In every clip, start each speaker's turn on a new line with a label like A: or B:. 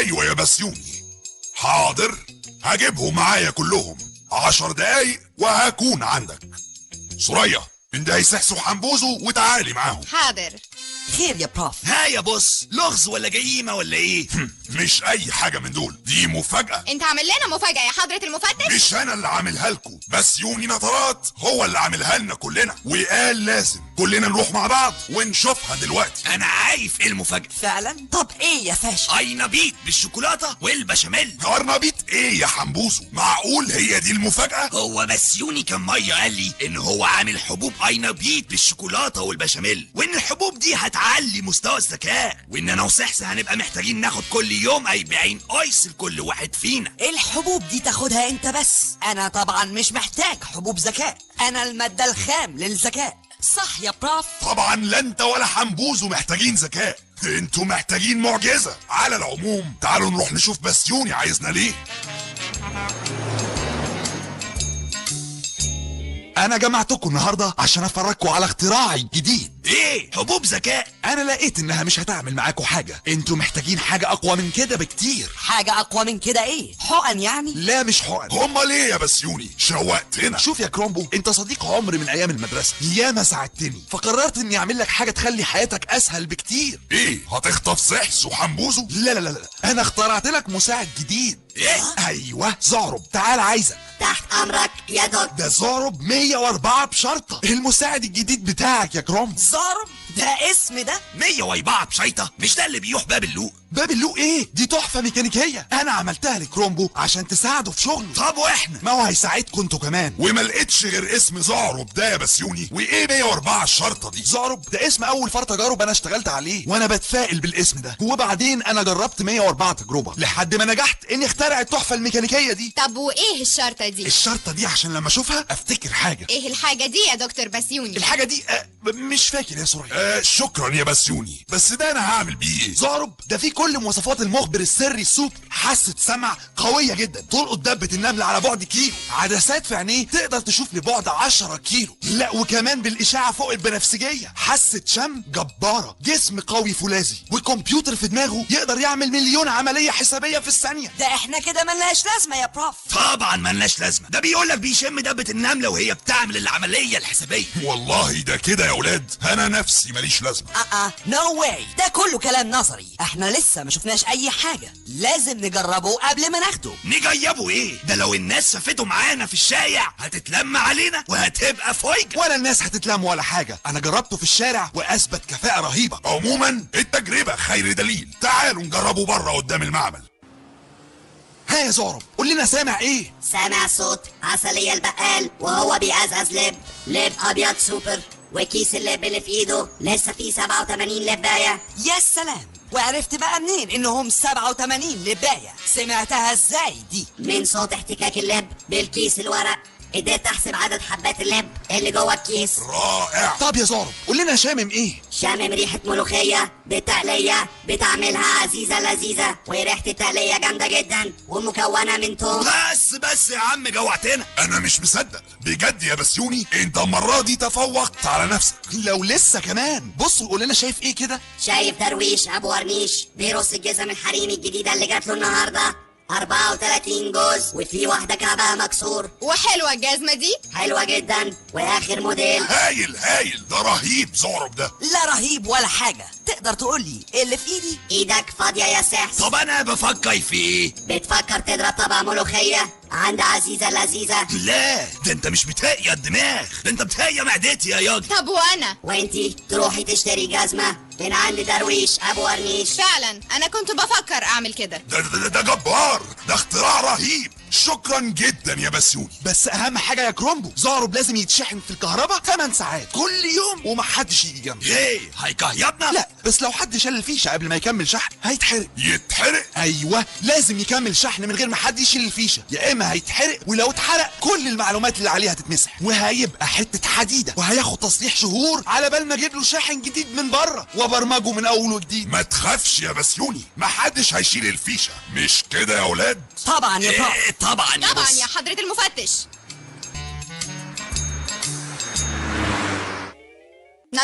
A: ايوه يا بسيوني، حاضر، هجيبهم معايا كلهم 10 دقايق وهكون عندك. سوريا اندهي سحس وحنبوزو وتعالي معاهم.
B: حاضر.
C: خير يا بروف؟
D: ها يا بص، لغز ولا جريمه ولا ايه؟
A: مش اي حاجه من دول، دي مفاجاه.
B: انت عامل لنا مفاجاه يا حضره المفتش؟
A: مش انا اللي عاملها لكم، بسيوني نطرات هو اللي عاملها لنا كلنا، وقال لازم كلنا نروح مع بعض ونشوفها دلوقتي.
D: انا عارف ايه المفاجاه
C: فعلا؟ طب ايه يا فاشل؟
D: اينابيت بالشوكولاته والبشاميل.
A: قرنبيط ايه يا حنبوزو؟ معقول هي دي المفاجاه؟
D: هو بسيوني كان ميه قال لي ان هو عامل حبوب اينابيت بالشوكولاته والبشاميل، وان الحبوب دي هتعلي مستوى الذكاء، وان انا وسحس هنبقى محتاجين ناخد كل يوم 40 ايس لكل واحد فينا.
C: الحبوب دي تاخدها انت بس، انا طبعا مش محتاج حبوب ذكاء، انا المادة الخام للذكاء، صح يا بروف؟
A: طبعا لا انت ولا حنبوزو محتاجين ذكاء، انتوا محتاجين معجزه. على العموم تعالوا نروح نشوف بسيوني عايزنا ليه.
E: انا جمعتكم النهارده عشان افرجكم على اختراعي الجديد.
D: ايه حبوب ذكاء؟
E: انا لقيت انها مش هتعمل معاكم حاجه، انتوا محتاجين حاجه اقوى من كده بكتير.
C: حاجة اقوى من كده ايه؟ حقن يعني؟
E: لا مش حقن.
A: هما ليه يا بسيوني؟ شوقتنا.
E: شوف يا كرومبو، انت صديق عمري من ايام المدرسه، ياما ساعدتني، فقررت اني اعمل لك حاجه تخلي حياتك اسهل بكتير.
A: ايه هتخطف سحس وحنبوزو؟
E: لا لا لا لا، انا اخترعت لك مساعد جديد.
D: ايه؟
E: ايوه زعرب، تعال عايزك.
C: تحت امرك يا دكتور.
E: ده زعرب 104 بشرطه، المساعد الجديد بتاعك يا كرومبو.
C: زارب؟ ده اسم ده؟
D: 104 بشيطه؟ مش ده اللي بيروح باب اللوق؟
E: باب اللوق ايه؟ دي تحفه ميكانيكيه، انا عملتها لكرومبو عشان تساعده في شغله.
D: طب واحنا؟
E: ما هو هيساعدكم انتوا كمان.
A: وما لقيتش غير اسم زعرب ده يا بسيوني، وايه 104 الشرطه دي؟
E: زعرب ده اسم اول فرط تجارب انا اشتغلت عليه، وانا بتفائل بالاسم ده، وبعدين انا جربت 104 تجربه لحد ما نجحت اني اخترع التحفه الميكانيكيه دي.
B: طب وايه الشرطه دي؟
E: الشرطه دي عشان لما اشوفها افتكر حاجه.
B: ايه الحاجه دي يا دكتور بسيوني؟
E: الحاجه دي مش فاكر يا سوريا.
A: شكرا يا بسيوني، بس ده انا هعمل بيه ايه؟
E: زعرب ده فيه كل مواصفات المخبر السري السوبر، حاسه سمع قويه جدا تلقط دبه النمل على بعد كيلو، عدسات في عينيه تقدر تشوف لبعد 10 كيلو، لا وكمان بالاشعه فوق البنفسجيه، حاسه شم جباره، جسم قوي فولاذي، وكمبيوتر في دماغه يقدر يعمل مليون عمليه حسابيه في الثانيه.
C: ده احنا كده ملناش لازمه يا بروف.
D: طبعا ملناش لازمه، ده بيقولك بيشم دبه النمله وهي بتعمل العمليه الحسابيه.
A: والله ده كده يا اولاد انا نفسي ماليش لازمه.
C: نو واي، ده كله كلام نظري، احنا لسه ما شفناش اي حاجه، لازم نجربه قبل ما ناخده.
D: نجيبه ايه؟ ده لو الناس شافته معانا في الشارع هتتلم علينا وهتبقى فويجة.
E: ولا الناس هتتلم ولا حاجه، انا جربته في الشارع واثبت كفاءه رهيبه.
A: عموما التجربه خير دليل، تعالوا نجربه بره قدام المعمل.
E: ها يا زعرب قول لنا سامع ايه؟
F: سامع صوت عسلية البقال وهو بيقزقز لب ابيض سوبر، وكيس اللب اللي في ايده لسه فيه 87 لباية.
C: يا سلام، وعرفت بقى منين انهم 87 لباية؟ سمعتها ازاي دي؟
F: من صوت احتكاك اللب بالكيس الورق قدرت احسب عدد حبات اللب اللي جوه الكيس.
A: رائع.
E: طب يا زعرب قول لنا شامم ايه؟
F: شامم ريحة ملوخية بالتقلية بتعملها عزيزة لذيذة، وريحة التقلية جامدة جدا ومكونة من توم.
D: بس يا عم جوعتنا.
A: انا مش مصدق بجد يا بسيوني، انت المره دي تفوقت على نفسك.
E: لو لسه كمان بص وقول لنا شايف ايه كده؟
F: شايف درويش ابو ورنيش بيرص الجزم الحريمي الجديدة اللي جات له النهارده، 34 جوز وفي واحدة كعبها مكسور.
B: وحلوه الجزمه دي؟
F: حلوة جدا واخر موديل.
A: هايل هايل، ده رهيب زعرب ده.
C: لا رهيب ولا حاجه، تقدر تقولي ايه اللي في ايدي؟
F: ايدك فاضية يا سحس؟
D: طب انا بفكر في ايه؟
F: بتفكر تضرب طبق ملوخية عند عزيزة لذيذة؟
D: لا ده انت مش بتهيأ الدماغ، ده انت بتهيأ معدتي يا ياض.
B: طب وانا؟
F: وانتي تروحي تشتري جزمة من عند درويش ابو ورنيش.
B: فعلا انا كنت بفكر اعمل كده.
A: ده جبار، ده اختراع رهيب. شكرا جدا يا بسيوني.
E: بس اهم حاجه يا كرومبو، زعرب لازم يتشحن في الكهرباء 8 ساعات كل يوم ومحدش يجي جنبه.
D: ايه هيكهيبنا؟
E: لا بس لو حد شال الفيشه قبل ما يكمل شحن هيتحرق.
A: يتحرق؟
E: ايوه لازم يكمل شحن من غير ما حد يشيل الفيشه، يا اما هيتحرق، ولو اتحرق كل المعلومات اللي عليها هتتمسح، وهيبقى حته حديده، وهياخد تصليح شهور على بال ما اجيب له شاحن جديد من بره وابرمجه من اول وجديد.
A: ما تخافش يا بسيوني، محدش هيشيل الفيشه، مش كده يا اولاد؟
C: طبعا يا بروف.
D: إيه طبعا يا
B: طبعا
D: بص.
B: يا حضره المفتش.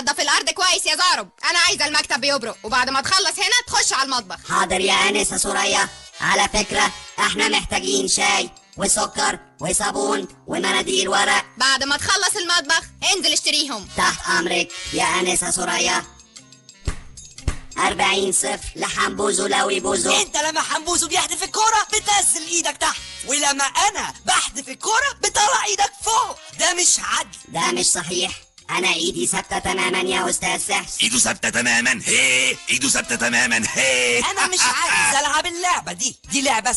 B: نظف الارض كويس يا زعرب. انا عايزه المكتب بيبرق، وبعد ما تخلص هنا تخش على المطبخ.
F: حاضر يا انسه سوريا. على فكره احنا محتاجين شاي وسكر وصابون ومناديل ورق.
B: بعد ما تخلص المطبخ انزل اشتريهم.
F: تحت امرك يا انسه سوريا. 40-0 لحنبوزو لوي بوزو.
C: انت لما حنبوزو بيحدف الكرة بتنزل ايدك تحت، ولما انا بحدف الكرة بطلع ايدك فوق. ده مش عدل.
F: ده مش صحيح. انا ايدي ثابته تماما يا استاذ سحس.
D: ايده ثابته تماما، هي ايده ثابته تماما، هي.
C: انا مش عايز العب اللعبة دي لعبة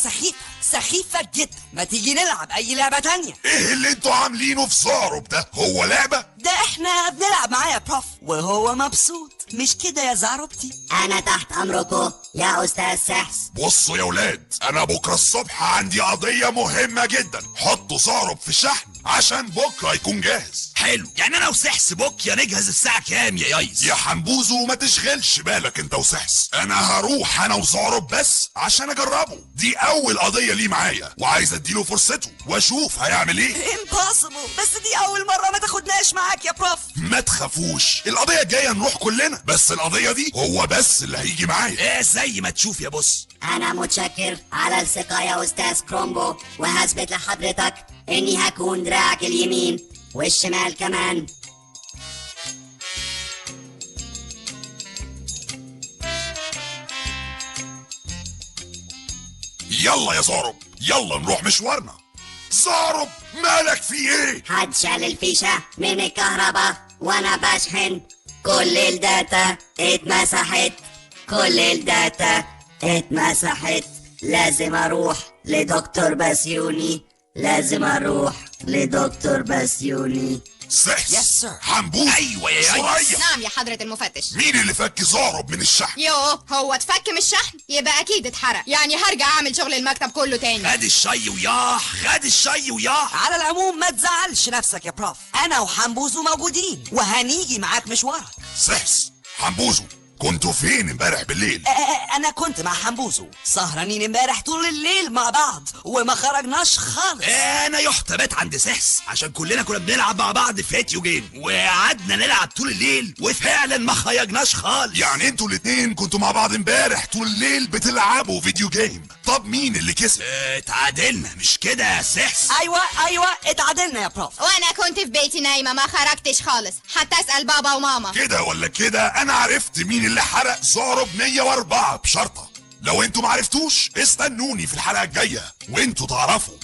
C: سخيفة جدا. ما تيجي نلعب اي لعبة تانية.
A: ايه اللي انتوا عاملينه في زعرب ده؟ هو لعبة؟
C: ده احنا بنلعب معاه يا بروف وهو مبسوط، مش كده يا زعربتي؟
F: انا تحت امركم يا استاذ سحس.
A: بصوا يا ولاد، انا بكرة الصبح عندي قضية مهمة جدا. حطوا زعرب في الشحن عشان بكرة يكون جاهز.
D: حلو، يعني انا وسحس بكره نجهز الساعه كام يا يايس؟
A: يا حنبوزو ما تشغلش بالك انت وسحس، انا هروح انا وزعرب بس عشان اجربه. دي اول قضية ليه معايا، وعايز اديله فرصته واشوف هيعمل ايه.
C: impossible، بس دي اول مرة ما تاخدناش معاك يا بروف.
A: ما تخافوش، القضية الجاية نروح كلنا، بس القضية دي هو بس اللي هيجي معايا.
D: ايه زي ما تشوف يا بص.
F: انا متشكر على الثقة يا استاذ كرومبو، وهثبت لحضرتك اني هكون دراعك اليمين والشمال كمان.
A: يلا يا زعرب، يلا نروح مشوارنا. زعرب مالك في ايه؟
F: حد شال الفيشة من الكهرباء وانا بشحن. كل الداتا اتمسحت، كل الداتا اتمسحت. لازم اروح لدكتور بسيوني، لازم اروح لدكتور بسيوني.
A: سحس.
C: Yes, sir.
A: حنبوز.
D: أيوة يا
A: سوريا.
B: نعم يا حضرة المفتش.
A: مين اللي فك زعرب من الشحن؟
B: هو اتفك من الشحن؟ يبقى اكيد اتحرق، يعني هرجع اعمل شغل المكتب كله تاني.
D: خد الشاي وياح، خد الشاي وياح.
C: على العموم ما تزعلش نفسك يا بروف، انا وحنبوزو موجودين وهنيجي معاك مشوارك.
A: سحس، حنبوزو، كنتوا فين امبارح بالليل؟
C: انا كنت مع حنبوزو سهرانين امبارح طول الليل مع بعض وما خرجناش خالص.
D: انا يحتبت عند سحس عشان كلنا كنا بنلعب مع بعض في فيديو جيم، وقعدنا نلعب طول الليل وفعلا ما خرجناش خالص.
A: يعني انتوا الاتنين كنتوا مع بعض امبارح طول الليل بتلعبوا فيديو جيم. طب مين اللي كسب؟
D: اتعادلنا مش كده يا سحس؟
C: ايوه اتعادلنا يا بروف.
B: وانا كنت في بيتي نايمة ما خرجتش خالص حتى اسأل بابا وماما.
A: كده ولا كده انا عرفت مين اللي حرق زعرب 104 بشرطة. لو انتوا معرفتوش استنوني في الحلقة الجاية وانتوا تعرفوا.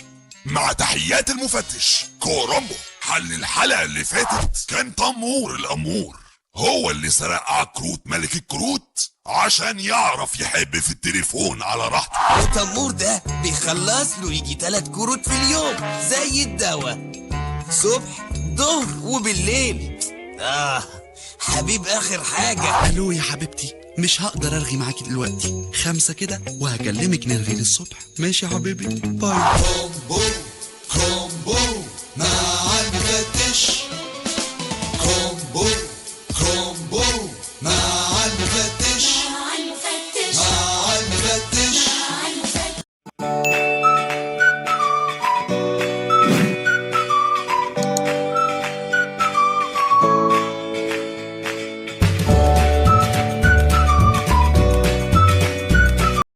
A: مع تحيات المفتش كورومبو. حل الحلقة اللي فاتت كان تمور الأمور، هو اللي سرق عكروت ملك الكروت عشان يعرف يحب في التليفون على راحته.
G: التمور ده بيخلص له يجي 3 كروت في اليوم زي الدواء، صبح ظهر وبالليل. حبيب اخر حاجة.
H: الو يا حبيبتي، مش هقدر ارغي معاكي دلوقتي، 5 كده وهكلمك نرغي للصبح. ماشي يا حبيبي، باي.